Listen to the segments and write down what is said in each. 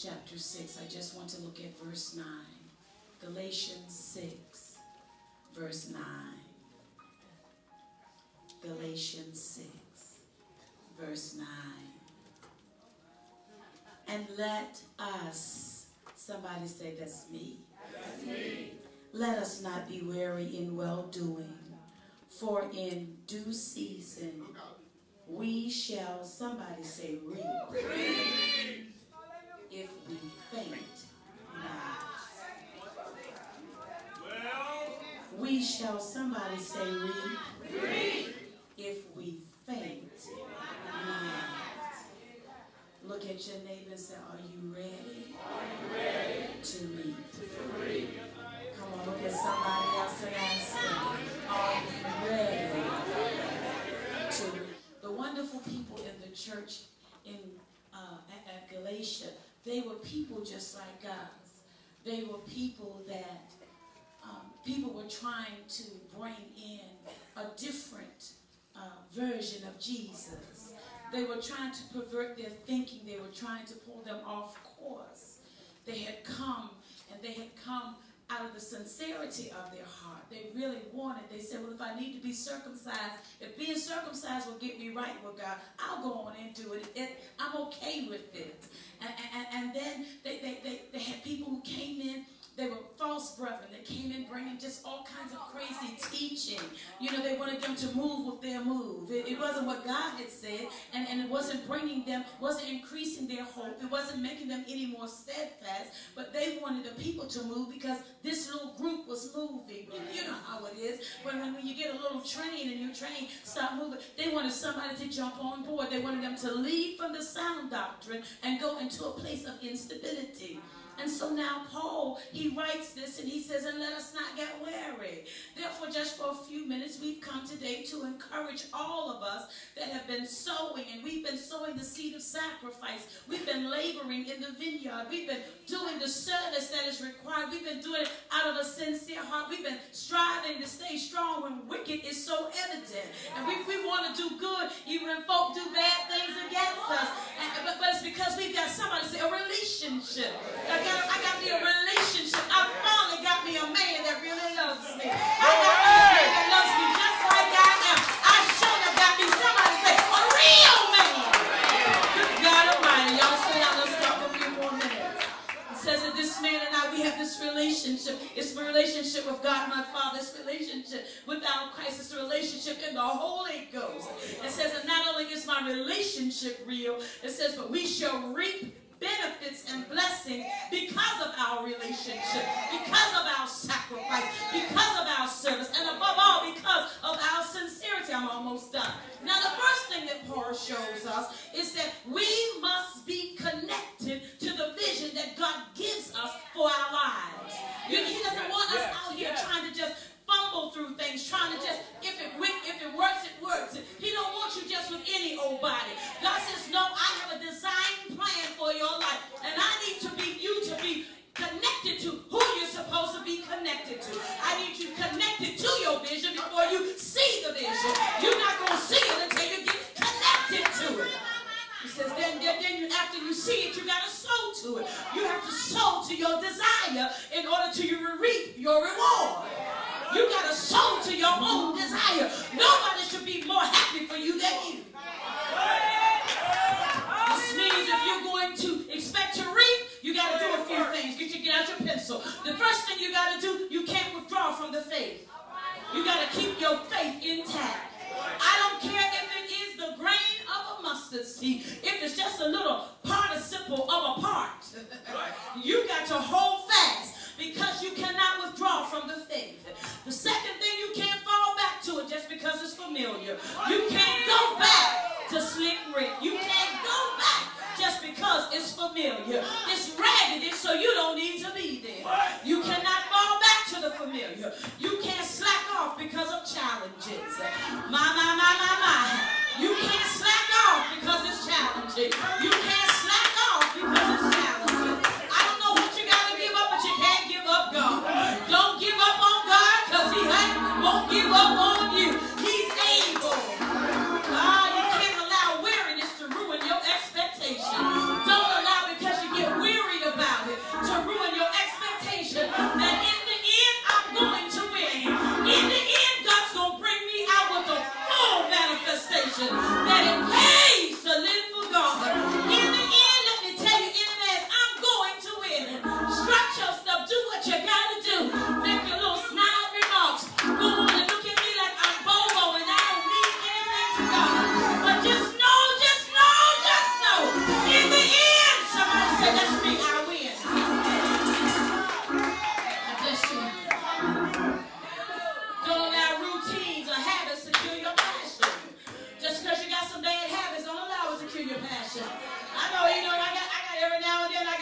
chapter 6. I just want to look at verse 9. Galatians 6, verse 9. Galatians 6, verse 9. And let us, somebody say that's me. That's me. Let us not be weary in well-doing, for in due season we shall, somebody say, reap. If we faint not. We shall, somebody say, reap. If we faint not. Look at your neighbor and say, are you ready? To reap? Come on, look at somebody else and ask them, are you ready to reap? The wonderful people in the church at Galatia, they were people just like us. They were people that people were trying to bring in a different version of Jesus. They were trying to pervert their thinking. They were trying to pull them off course. They had come out of the sincerity of their heart. They really wanted. They said, well, if I need to be circumcised, if being circumcised will get me right with God, I'll go on and do it. I'm okay with it. And then they had people who came in. They were false brethren that came in bringing just all kinds of crazy teaching. You know, they wanted them to move with their move. It wasn't what God had said, and it wasn't bringing them, wasn't increasing their hope. It wasn't making them any more steadfast, but they wanted the people to move because this little group was moving. You know how it is. When you get a little train and your train stop moving, they wanted somebody to jump on board. They wanted them to leave from the sound doctrine and go into a place of instability. And so now Paul, he writes this and he says, and let us not get weary. Therefore, just for a few minutes, we've come today to encourage all of us that have been sowing, and we've been sowing the seed of sacrifice. We've been laboring in the vineyard. We've been doing the service that is required. We've been doing it out of a sincere heart. We've been striving to stay strong when wicked is so evident. And we want to do good even when folk do bad things against us. But it's because we've got somebody say a relationship. I got me a relationship. I finally got me a man that really loves me. I got me a man that loves me just like I am. I sure have got me somebody say a real man. Good God Almighty. Y'all sit down. Let's talk a few more minutes. It says that this man and I, we have this relationship. It's a relationship with God, my Father. It's a relationship with our Christ. It's a relationship in the Holy Ghost. It says that not only is my relationship real, it says, but we shall reap benefits and blessings because of our relationship, because of our sacrifice, because of our service, and above all, because of our sincerity. I'm almost done. Now, the first thing that Paul shows us is that we must be connected to the vision that God gives us for our lives. He doesn't want us out here trying to just fumble through things, trying to just, if it works, it works. He don't want you just with any old body. God says, no, I have a design plan for your life, and I need you to be connected to who you're supposed to be connected to. I need you connected to your vision before you see the vision. You're not going to see it until you get connected to it. He says, then after you see it, you got to sow to it. You have to sow to your desire in order to reap your reward. You got to sow to your own desire. Nobody should be more happy for you than you. This means if you're going to expect to reap, you got to do a few things. Get out your pencil. The first thing you got to do, you can't withdraw from the faith. You got to keep your faith intact. I don't care if it is the grain of a mustard seed, if it's just a little participle of a part. You got to hold fast because you cannot withdraw from the faith. The second thing, you can't fall back to it just because it's familiar. You can't go back to Slick Rick. You can't go back just because it's familiar. It's raggedy, so you don't need to be there. You cannot fall back to the familiar. You can't slack off because of challenges. My. You can't slack off because it's challenging. You can't slack off because it's challenging. I don't know what you got to give up, but you can't give up God. Don't give up on God because He won't give up on you. He's able. You can't allow weariness to ruin your expectation. Don't allow because you get wearied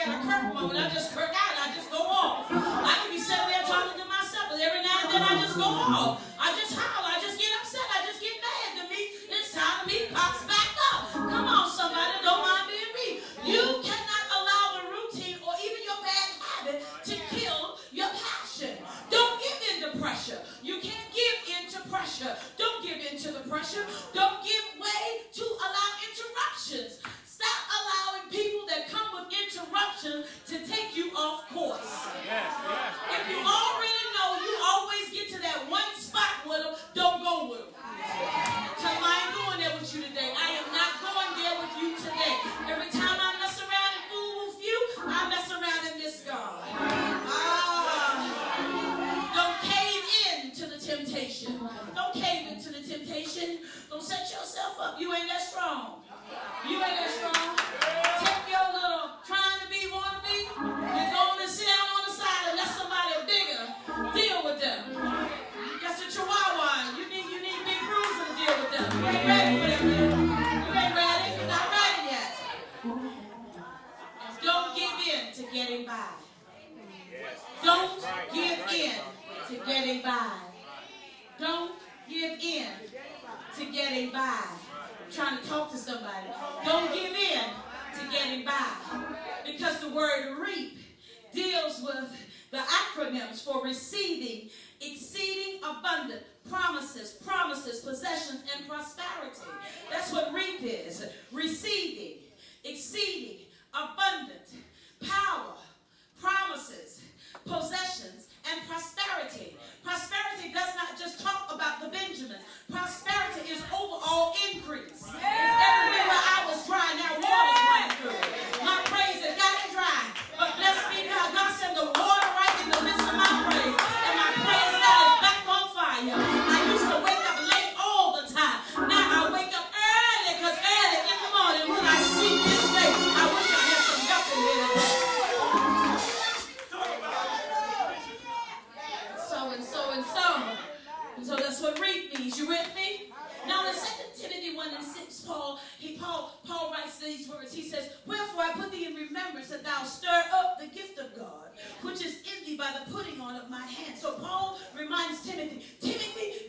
got a kirk moment. I just kirk out. I just go off. I can be sitting there talking to myself, but every now and then I just go off. I just howl. I just get upset. I just get mad. To me, inside of me pops back up. Come on, somebody. Don't mind being me. You cannot allow the routine or even your bad habit to kill your passion. Don't give in to pressure. You can't give in to pressure. Don't give in to the pressure. Don't give way to allow interruptions. Stop allowing people that come with interruptions to take you off course. If you already know you always get to that one spot with them, don't go with them. Tell them I ain't going there with you today. I am not going there with you today. Every time I mess around and fool with you, I mess around and miss God. Don't cave in to the temptation. Don't cave into the temptation. Don't set yourself up. You ain't that strong. You ain't that strong. Take your little trying to be, want to be, and go and sit down on the side and let somebody bigger deal with them. That's a chihuahua. You need big bruiser to deal with them. You ain't ready for that yet. You ain't ready. You're not ready yet. And don't give in to getting by. Don't give in to getting by. Don't give in to getting by. I'm trying to talk to somebody. Don't give in to getting by. Because the word reap deals with the acronyms for receiving, exceeding abundant, promises, possessions, and prosperity. That's what reap is. Receiving, exceeding, abundant, power, promises, possessions, and prosperity. Prosperity does not just talk about the Benjamins. Prosperity is overall increase. It's everywhere I was dry, now water's running through. My praise has got it dry. But blessed be God. God sent the water right in the midst of my praise. And my praise now is back on fire. I used to wake up late all the time. Now I wake up early, because early in the morning when I see this day, I wish I had some milk in here today. And so that's what reap means. You with me? Now in 2 Timothy 1:6, Paul writes these words. He says, wherefore I put thee in remembrance that thou stir up the gift of God, which is in thee by the putting on of my hand. So Paul reminds Timothy,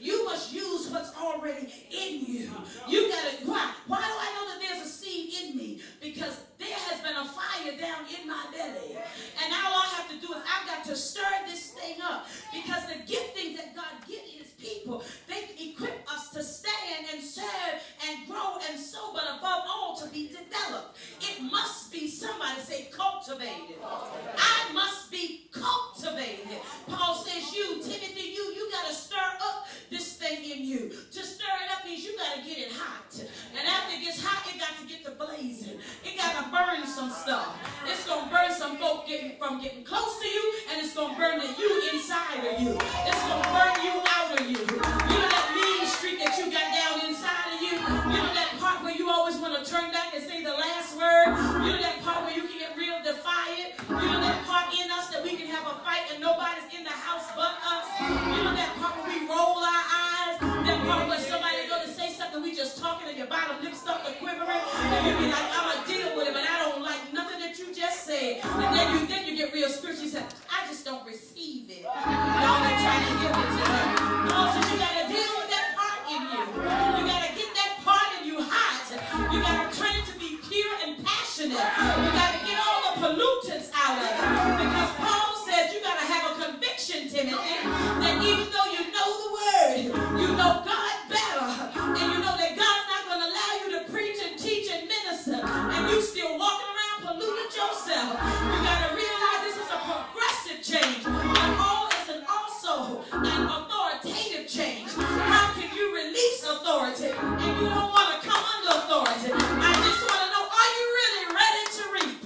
you must use what's already in you. You gotta, why? Why do I know that there's a seed in me? Because there has been a fire down in my belly. And now all I have to do is I've got to stir this thing up. Because the giftings that God gives his people, they equip us to stand and serve and grow and sow, but above all to be developed. It must be, somebody say, cultivated. I must be cultivated. Paul says, Timothy, you got to stir up this thing in you. To stir it up means you got to get it hot. And after it gets hot, it got to get to blazing. It got to burn some stuff. It's going to burn some folk from getting close to you, and it's going to burn you inside of you. It's going to burn you out of you. You know that mean streak that you got down inside of you? You know that part where you always want to turn back and say the last word? You know that part where you can get real defiant? You know that part in us that we can have a fight and nobody's in the house but us? You know that part where we roll our eyes? That part where somebody go to say something, we just talking and your bottom lip start to quivering, and you be like, I'm going to deal with it, but I don't like nothing that you just said. And then you get real spiritual. You say, I just don't receive it. Y'all ain't trying to give it to her. No, so you got to deal with that part in you. You got to get that part in you hot. You got to train it to be pure and passionate. You got to get all the pollutants out of it. Because Paul said you got to have a conviction, Timothy, that even though you know the word, you know God better, and you know that God's not going to allow you to preach and teach and minister, and you still walking around polluted yourself. You got to realize this is a progressive change, but also an authoritative change. How can you release authority and you don't want to come under authority? I just want to know, are you really ready to reap?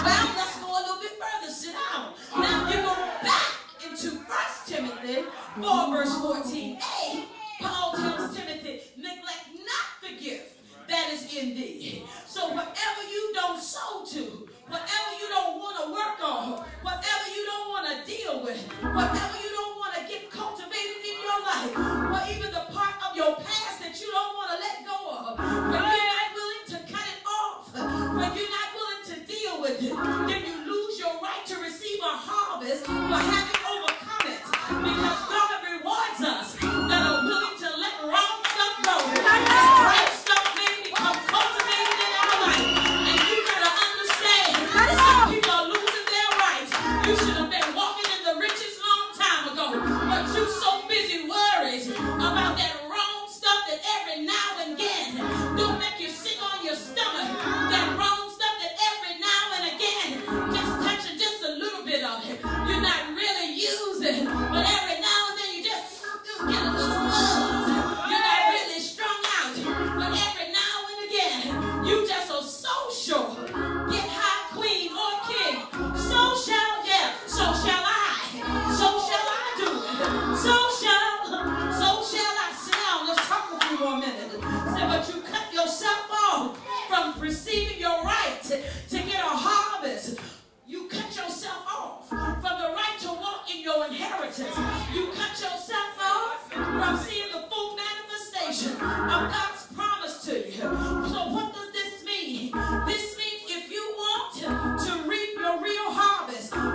Well, let's go a little bit further. Sit down. Now you go back into 1 Timothy 4 verse 14a. Paul tells Timothy, neglect not the gift that is in thee. So whatever you don't sow to, whatever you don't want to work on, whatever you don't want to deal with, whatever you don't want to get cultivated in your life, or even the part of your past that you don't want to let go of, when you're not willing to cut it off, when you're not willing to deal with it, then you lose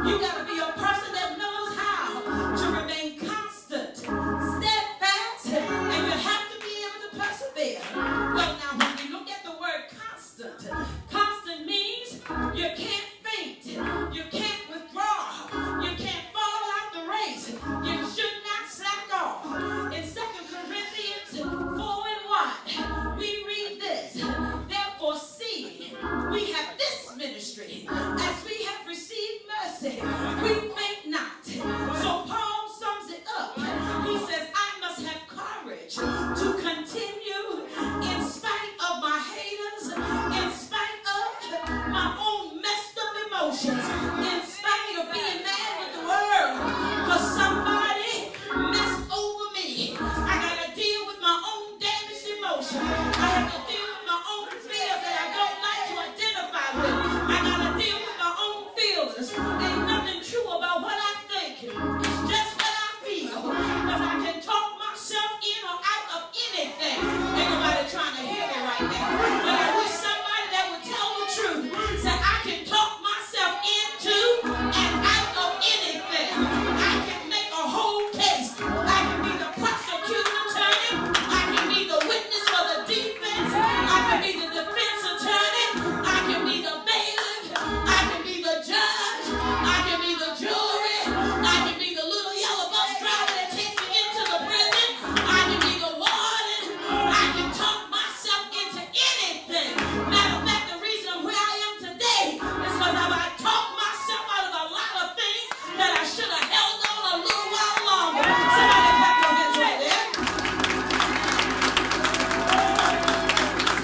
You got to be a person that knows how to remain constant, steadfast, and you have to be able to persevere. Well, now, when we look at the word constant, constant means you can't faint, you can't withdraw, you can't fall out the race, you should not slack off. In 2 Corinthians 4:1, we read this: therefore, see, we have this ministry, as we have received mercy, we faint not. So Paul sums it up. He says, I must have courage to continue in spite of my haters, in spite of my own messed up emotions, in spite of being mad with the world because somebody messed over me. I got to deal with my own damaged emotions. I have to deal with my own fears that I don't like to identify with. I got to deal with my own feelings. Ain't nothing true about what I think. It's just what I feel. Because I can talk myself in or out of anything. Ain't nobody trying to hear me right now. But I wish somebody that would tell the truth. Say, I can talk myself into and out of anything. I can make a whole case. I can be the prosecuting attorney. I can be the witness for the defense. I can be the defense attorney. I can be the bailiff. I can be the judge. I can be the jury. I can be the little yellow bus driver that takes me into the prison. I can be the warden. I can talk myself into anything. Matter of fact, the reason where I am today is because I talked myself out of a lot of things that I should have held on a little while longer. Somebody clap your hands right there.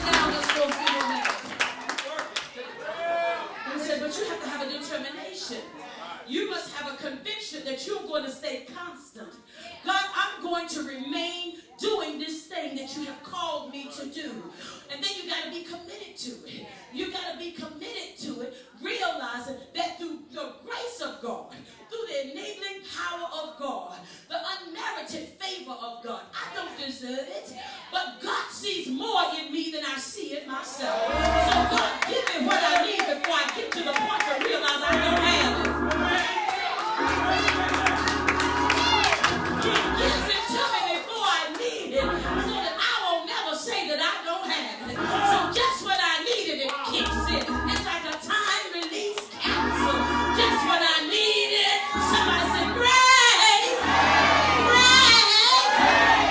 Now let's go through the minutes. He said, but you have to have a determination. You must have a conviction that you're going to stay constant. God, I'm going to remain doing this thing that you have called me to do. And then you got to be committed to it. You got to be committed to it, realizing that through the grace of God, through the enabling power of God, the unmerited favor of God, I don't deserve it, but God sees more in me than I see it myself. So God, give me what I need before I get to the point to realize I don't have it. He gives it to me before I need it, so that I will never say that I don't have it. So just when I needed it, kicks in. It's like a time release capsule. Just when I needed, somebody said, grace, grace,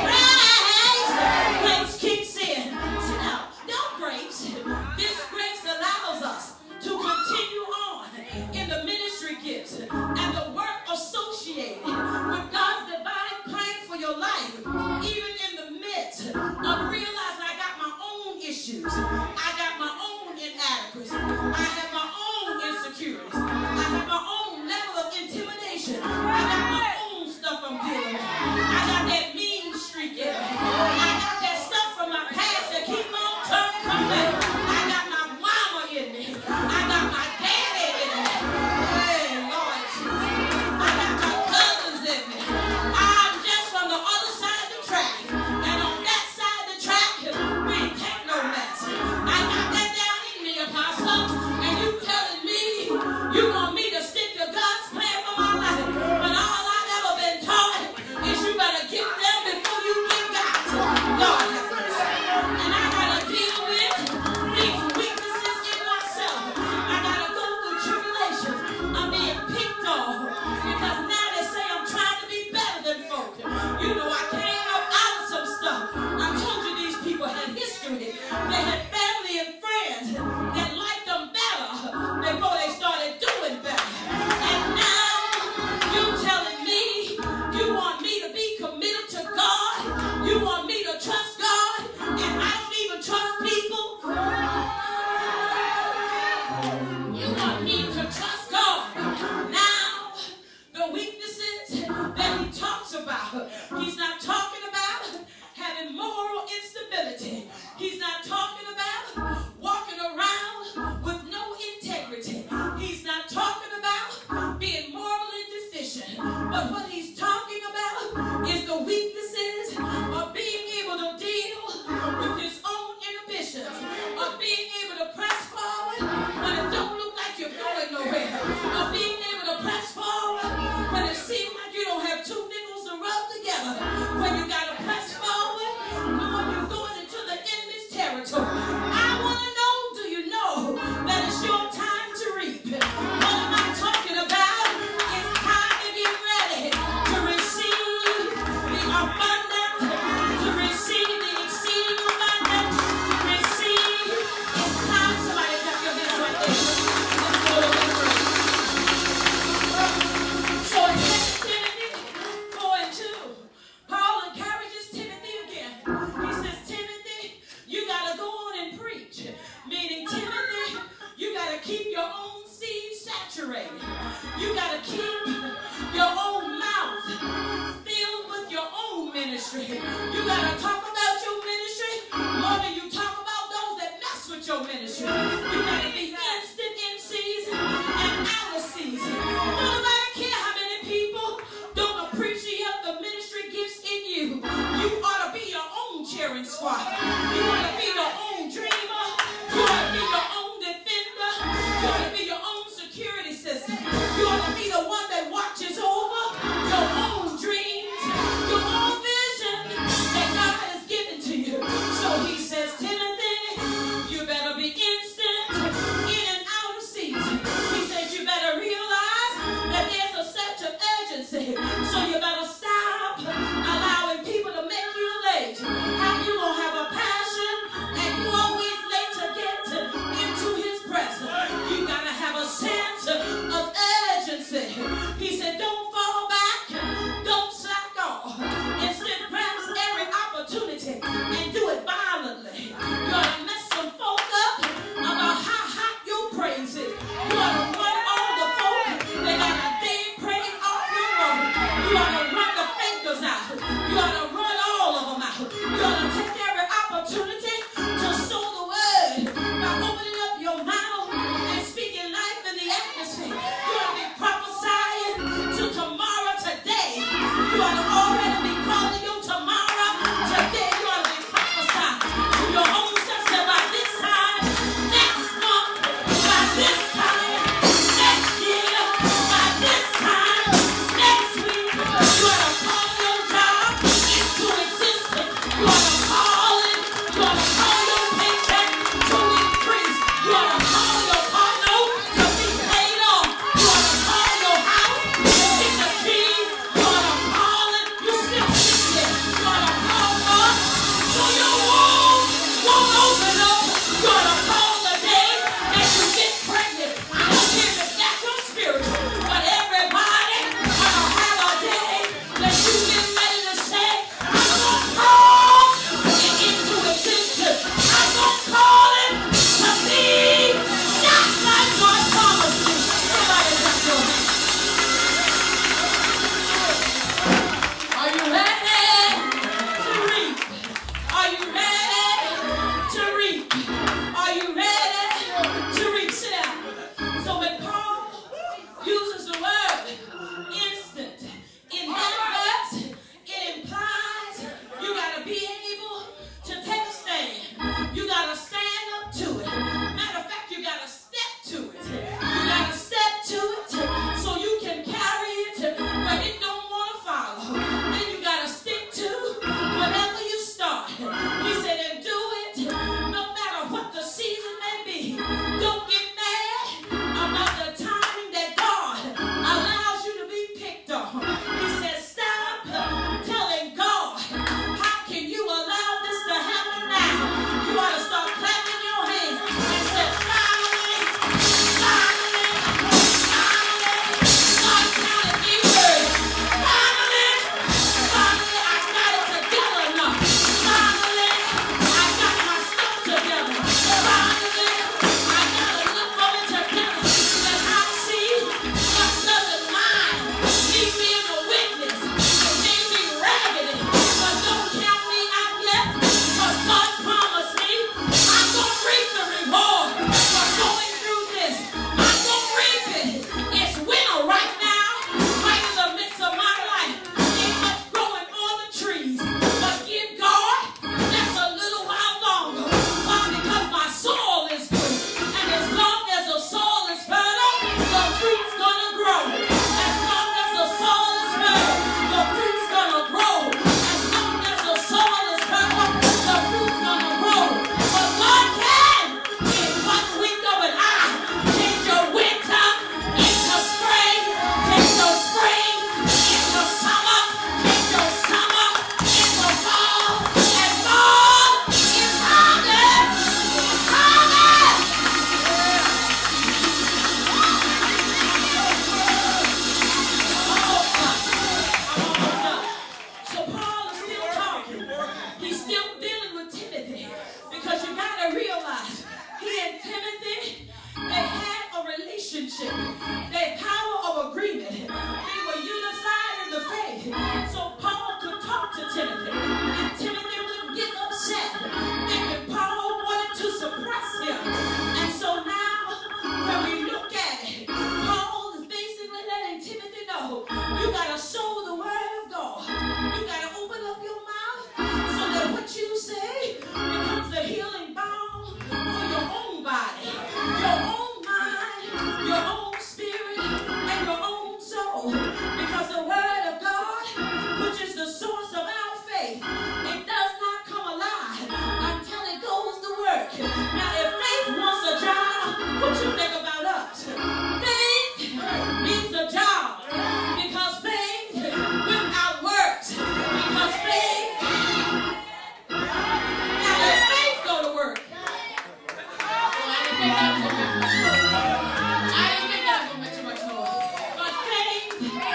grace. Grace kicks in. So now, no grace. This grace allows us to continue on in the ministry gifts and the work associated with God's divine plan for your life, even in the midst of realizing I got my own issues, I got my own inadequacies, I have my own insecurities, I have my own level of intimidation, I got my own stuff I'm dealing with, I got that mean streak in me, I got that stuff from my past that keep on coming back, I got my mama in me, I got my daddy in me, hey Lord Jesus, I got my cousins in me, I'm just from the other side of the track, and on that side of the track, we ain't take no mess. I got that down in me, Apostle, and you telling me you saturated. You got to keep your own mouth filled with your own ministry. You got to talk about your ministry more than you talk about those that mess with your ministry. You got to be instant in season and out of season. Nobody care how many people don't appreciate the ministry gifts in you. You ought to be your own cheering squad. You ought to be your own dreamer. You ought to be your own defender. You ought to be your own security system. You ought to be the one that watches over your own dreams, your own vision that God has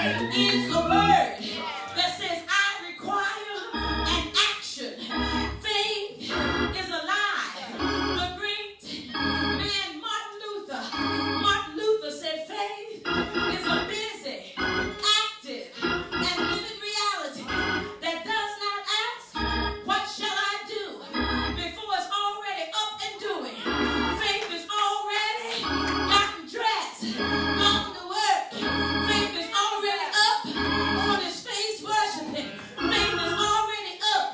is the word that says, I require an action. Faith is alive. The great man Martin Luther said, faith is a busy, active, and living reality that does not ask, what shall I do? Before it's already up and doing. Faith is already gotten dressed, gone to work. Faith is already up on his face worshiping. Faith is already up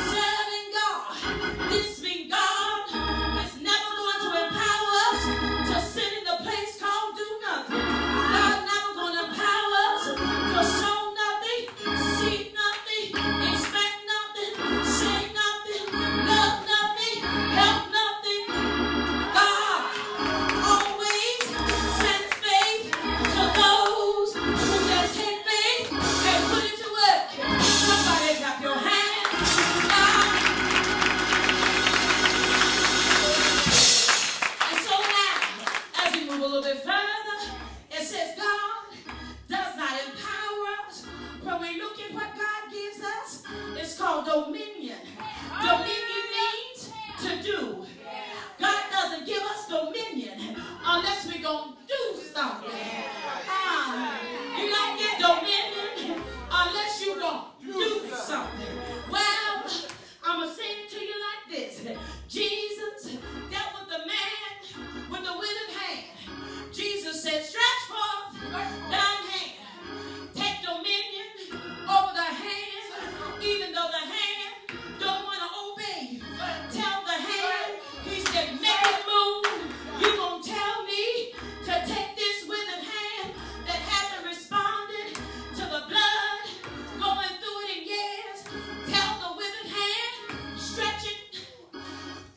serving God. This means God is never going to empower us to sit in the place called do nothing. God never going to empower us to sow nothing, see nothing, expect nothing, say nothing, love nothing, help nothing. God always sends faith to those who just take faith and put it to work. Somebody clap your hands. God. And so now, as we move a little bit further, it says God does not empower us. When we look at what God gives us, it's called dominion. Dominion means to do. God doesn't give us dominion unless we're going to do something. You don't get dominion unless you're going to do something. Well, I'm going to say it to you like this. Jesus dealt with the man with the withered hand. Jesus said, stretch forth thine hand. Take dominion over the hand, even though the hand don't want to obey you. Tell the hand, he said, make it move. You're going to tell me to take this withered hand that hasn't responded to the blood going through it in years. Tell the withered hand, stretch it,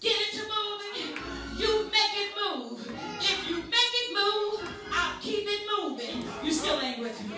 get it to moving. You make it move. If you make it move, I'll keep it moving. You still ain't with me.